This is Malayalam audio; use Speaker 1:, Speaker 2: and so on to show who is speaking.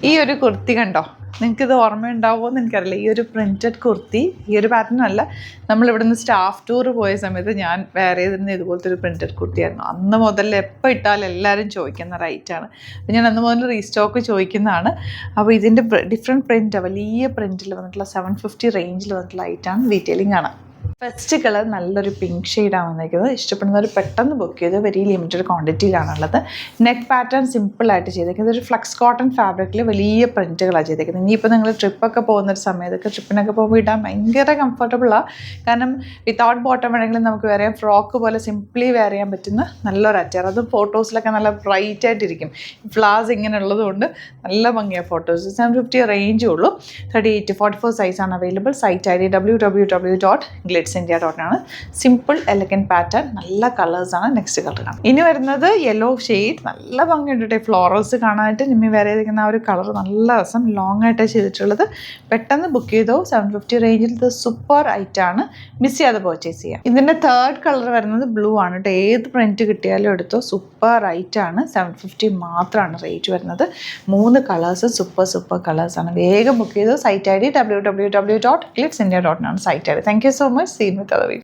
Speaker 1: ഈ ഒരു കുർത്തി കണ്ടോ, നിങ്ങൾക്കിത് ഓർമ്മയുണ്ടാവുമോ എന്ന് എനിക്കറിയില്ല. ഈ ഒരു പ്രിൻറ്റഡ് കുർത്തി, ഈ ഒരു പാറ്റേൺ അല്ല, നമ്മളിവിടെ നിന്ന് സ്റ്റാഫ് ടൂർ പോയ സമയത്ത് ഞാൻ വേറെ ചെയ്തിരുന്ന ഇതുപോലത്തെ ഒരു പ്രിൻറ്റഡ് കുർത്തിയായിരുന്നു. അന്ന് മുതൽ എപ്പോൾ ഇട്ടാലും എല്ലാവരും ചോദിക്കുന്ന റൈറ്റാണ്. അപ്പോൾ ഞാൻ അന്ന് മുതൽ റീസ്റ്റോക്ക് ചോദിക്കുന്നതാണ്. അപ്പോൾ ഇതിൻ്റെ ഡിഫറെൻറ്റ് പ്രിൻറ്റ്, വലിയ പ്രിൻറ്റിൽ വന്നിട്ടുള്ള 750 റേഞ്ചിൽ വന്നിട്ടുള്ള ഐറ്റാണ്. ഡീറ്റെയിലിംഗ് ആണ്. ഫസ്റ്റ് കളർ നല്ലൊരു പിങ്ക് ഷെയ്ഡാണ് വന്നിരിക്കുന്നത്. ഇഷ്ടപ്പെടുന്നവർ പെട്ടെന്ന് ബുക്ക് ചെയ്ത് വെരി ലിമിറ്റഡ് ക്വാണ്ടിറ്റിയിലാണുള്ളത്. നെക്ക് പാറ്റേൺ സിമ്പിളായിട്ട് ചെയ്തേക്കുന്നത്. ഒരു ഫ്ലക്സ് കോട്ടൺ ഫാബ്രിക്കിൽ വലിയ പ്രിൻറ്റുകളാണ് ചെയ്തേക്കുന്നത്. ഇനിയിപ്പോൾ നിങ്ങൾ ട്രിപ്പൊക്കെ പോകുന്നൊരു സമയത്തൊക്കെ ട്രിപ്പിനൊക്കെ പോകുമ്പോൾ ഇടാൻ ഭയങ്കര കംഫർട്ടബിളാണ്. കാരണം വിത്തൗട്ട് ബോട്ടം വേണമെങ്കിലും നമുക്ക് വേറെ ഫ്രോക്ക് പോലെ സിംപ്ലി വെയർ ചെയ്യാൻ പറ്റുന്ന നല്ലൊരു അറ്റയർ. അതും ഫോട്ടോസിലൊക്കെ നല്ല ബ്രൈറ്റ് ആയിട്ടിരിക്കും. ഫ്ലാസ് ഇങ്ങനെ ഉള്ളതുകൊണ്ട് നല്ല ഭംഗിയാണ് ഫോട്ടോസ്. 750 റേഞ്ചേ ഉള്ളൂ. 38-44 സൈസാണ് available. Site ID www.glitzindia.com. Simple elegant pattern, നല്ല കളേഴ്സാണ്. നെക്സ്റ്റ് കളർ കാണാം. ഇനി വരുന്നത് യെല്ലോ ഷെയ്ഡ്. നല്ല ഭംഗിയുണ്ട് ഫ്ലോറൽസ് കാണാനായിട്ട്. നിമ്മി വേറെ ചെയ്തിരിക്കുന്ന ആ ഒരു കളർ നല്ല രസം. ലോങ് ആയിട്ടാണ് ചെയ്തിട്ടുള്ളത്. പെട്ടെന്ന് ബുക്ക് ചെയ്തോ. 750 റേഞ്ചിൽ ഇത് സൂപ്പർ ഐറ്റാണ്. മിസ് ചെയ്യാതെ പർച്ചേസ് ചെയ്യാം. ഇതിൻ്റെ തേർഡ് കളർ വരുന്നത് ബ്ലൂ ആണ് കേട്ടോ. ഏത് പ്രിൻറ്റ് കിട്ടിയാലും എടുത്തോ. സൂപ്പർ ഐറ്റാണ്. 750 മാത്രമാണ് റേറ്റ് വരുന്നത്. 3 കളേഴ്സ് സൂപ്പർ കളേഴ്സാണ്. വേഗം ബുക്ക് ചെയ്തോ. സൈറ്റ് ID www.glitzindia.com ആണ് site ID. Thank you so much. See you with other videos.